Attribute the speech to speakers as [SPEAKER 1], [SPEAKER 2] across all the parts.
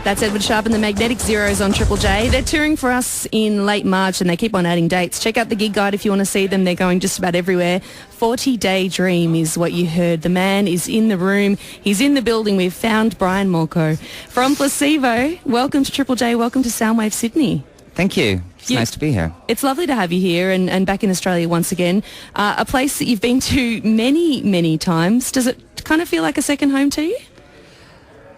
[SPEAKER 1] That's Edward Sharp and the Magnetic Zeros on Triple J. They're touring for us in late March and they keep on adding dates. Check out the gig guide if you want to see them. They're going just about everywhere. 40-Day Dream is what you heard. The man is in the room. He's in the building. We've found Brian Molko from Placebo. Welcome to Triple J. Welcome to Soundwave Sydney.
[SPEAKER 2] Thank you. It's nice to be here.
[SPEAKER 1] It's lovely to have you here and back in Australia once again. A place that you've been to many, many times. Does it kind of feel like a second home to you?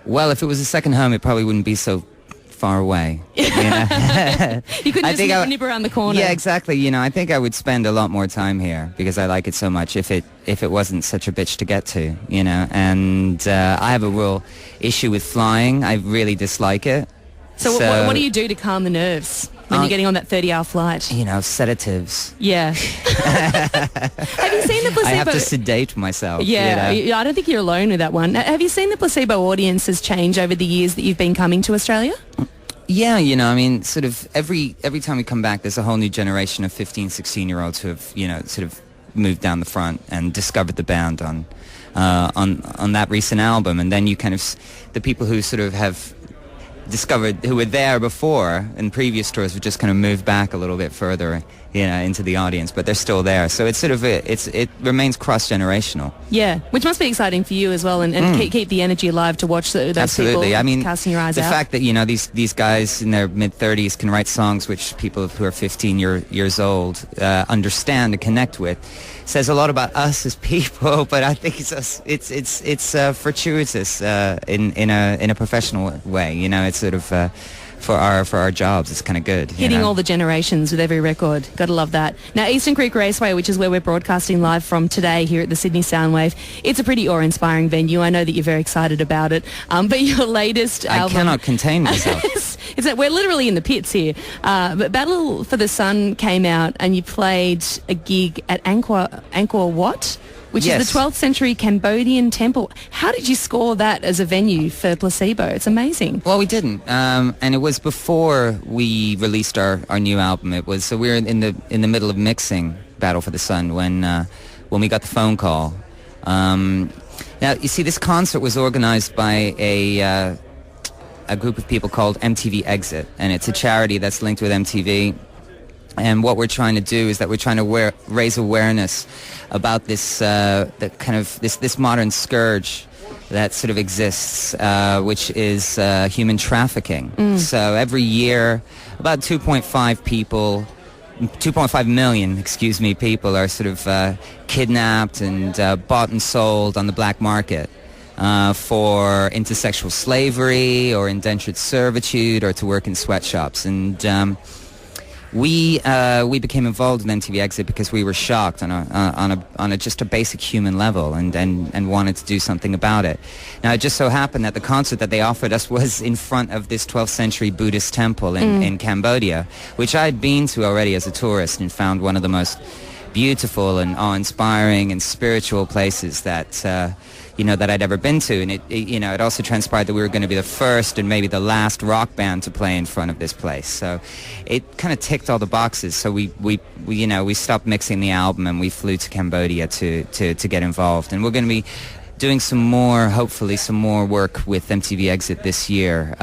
[SPEAKER 2] Well, if it was a second home, it probably wouldn't be so far away. You know?
[SPEAKER 1] You couldn't just nip around the corner.
[SPEAKER 2] Yeah, exactly. You know, I think I would spend a lot more time here because I like it so much if it wasn't such a bitch to get to, you know. And I have a real issue with flying. I really dislike it.
[SPEAKER 1] So what do you do to calm the nerves when you're getting on that 30-hour flight?
[SPEAKER 2] You know, sedatives.
[SPEAKER 1] Yeah. Have you seen the Placebo?
[SPEAKER 2] I have to sedate myself.
[SPEAKER 1] Yeah,
[SPEAKER 2] you know?
[SPEAKER 1] I don't think you're alone with that one. Have you seen the Placebo audiences change over the years that you've been coming to Australia?
[SPEAKER 2] Yeah, you know, I mean, sort of every time we come back, there's a whole new generation of 15, 16-year-olds who have, you know, sort of moved down the front and discovered the band on that recent album. And then you kind of, the people who sort of have discovered, who were there before in previous tours, have just kind of moved back a little bit further, you know, into the audience, but they're still there. So it's sort of it remains cross-generational.
[SPEAKER 1] Yeah, which must be exciting for you as well, and keep the energy alive to watch those
[SPEAKER 2] Absolutely.
[SPEAKER 1] people
[SPEAKER 2] I mean,
[SPEAKER 1] casting your eyes
[SPEAKER 2] the
[SPEAKER 1] out.
[SPEAKER 2] fact that, you know, these guys in their mid-30s can write songs which people who are 15 years old understand and connect with says a lot about us as people. But I think it's fortuitous in a professional way. You know, it's sort of for our jobs, it's kind of good.
[SPEAKER 1] Hitting all the generations with every record. Gotta love that. Now, Eastern Creek Raceway, which is where we're broadcasting live from today here at the Sydney Soundwave, it's a pretty awe-inspiring venue. I know that you're very excited about it. But your latest album...
[SPEAKER 2] I cannot contain myself.
[SPEAKER 1] We're literally in the pits here. But Battle for the Sun came out and you played a gig at Angkor Wat, which is the 12th century Cambodian temple. How did you score that as a venue for Placebo? It's amazing.
[SPEAKER 2] Well, we didn't, and it was before we released our new album. It was, so we were in the middle of mixing Battle for the Sun when we got the phone call. Now, you see, this concert was organized by a group of people called MTV Exit, and it's a charity that's linked with MTV. And what we're trying to do is that we're trying to raise awareness about this this modern scourge that sort of exists, which is human trafficking. So every year, about 2.5 million, people are sort of kidnapped and bought and sold on the black market for intersexual slavery or indentured servitude or to work in sweatshops. And we became involved in MTV Exit because we were shocked on a just a basic human level and wanted to do something about it. Now, it just so happened that the concert that they offered us was in front of this 12th century Buddhist temple in Cambodia, which I'd been to already as a tourist and found one of the most beautiful and awe-inspiring and spiritual places that that I'd ever been to. And it also transpired that we were going to be the first and maybe the last rock band to play in front of this place. So it kind of ticked all the boxes. So we stopped mixing the album and we flew to Cambodia to get involved. And we're going to be doing hopefully some more work with MTV Exit this year,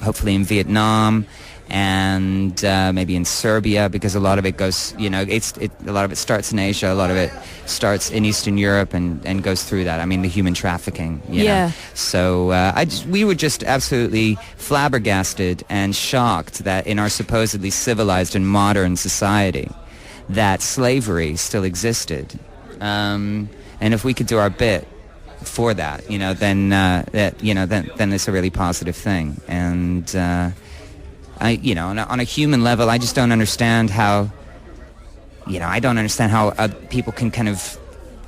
[SPEAKER 2] hopefully in Vietnam and maybe in Serbia, because a lot of it goes, a lot of it starts in Asia, a lot of it starts in Eastern Europe and goes through that. I mean, the human trafficking, you know. So we were just absolutely flabbergasted and shocked that in our supposedly civilized and modern society that slavery still existed. And if we could do our bit for that, then it's a really positive thing. And on a human level, I just don't understand how, people can kind of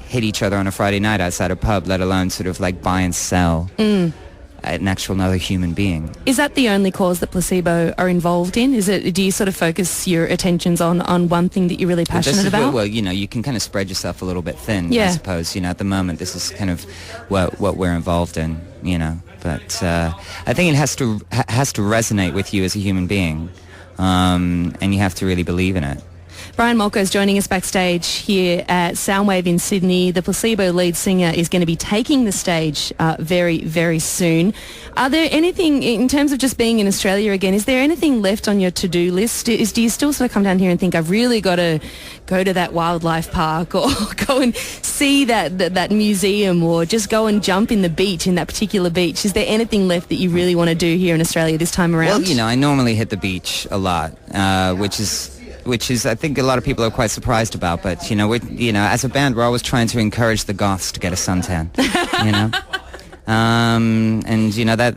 [SPEAKER 2] hit each other on a Friday night outside a pub, let alone sort of like buy and sell an actual another human being. Is that the only cause that Placebo are involved in? Do you sort of focus your attentions on one thing that you're really passionate about? Well, you can kind of spread yourself a little bit thin, I suppose. At the moment, this is kind of what we're involved in, But I think it has to resonate with you as a human being, and you have to really believe in it.
[SPEAKER 1] Brian Molko is joining us backstage here at Soundwave in Sydney. The Placebo lead singer is going to be taking the stage very, very soon. Are there anything, in terms of just being in Australia again, is there anything left on your to-do list? Do you still sort of come down here and think, I've really got to go to that wildlife park or go and see that museum or just go and jump in the beach, in that particular beach? Is there anything left that you really want to do here in Australia this time around?
[SPEAKER 2] Well, I normally hit the beach a lot, which is I think a lot of people are quite surprised about. But as a band, we're always trying to encourage the goths to get a suntan.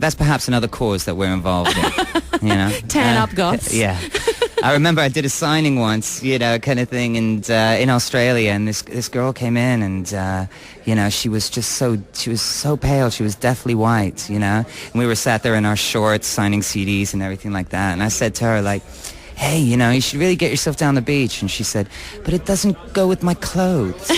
[SPEAKER 2] That's perhaps another cause that we're involved in.
[SPEAKER 1] Tan up goths.
[SPEAKER 2] Yeah. I remember I did a signing once, kind of thing, and in Australia, and this girl came in, and she was so pale, she was deathly white, and we were sat there in our shorts signing CDs and everything like that, and I said to her, like, hey, you should really get yourself down the beach, and she said, but it doesn't go with my clothes.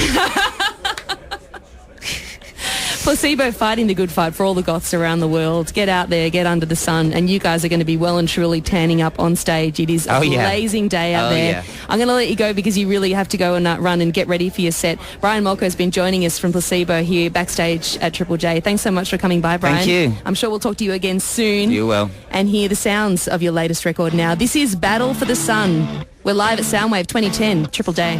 [SPEAKER 1] Placebo fighting the good fight for all the goths around the world. Get out there, get under the sun, and you guys are going to be well and truly tanning up on stage. It is a blazing day out there.
[SPEAKER 2] Yeah.
[SPEAKER 1] I'm going to let you go because you really have to go and run and get ready for your set. Brian Molko has been joining us from Placebo here backstage at Triple J. Thanks so much for coming by, Brian.
[SPEAKER 2] Thank you.
[SPEAKER 1] I'm sure we'll talk to you again soon.
[SPEAKER 2] You will.
[SPEAKER 1] And hear the sounds of your latest record now. This is Battle for the Sun. We're live at Soundwave 2010, Triple J.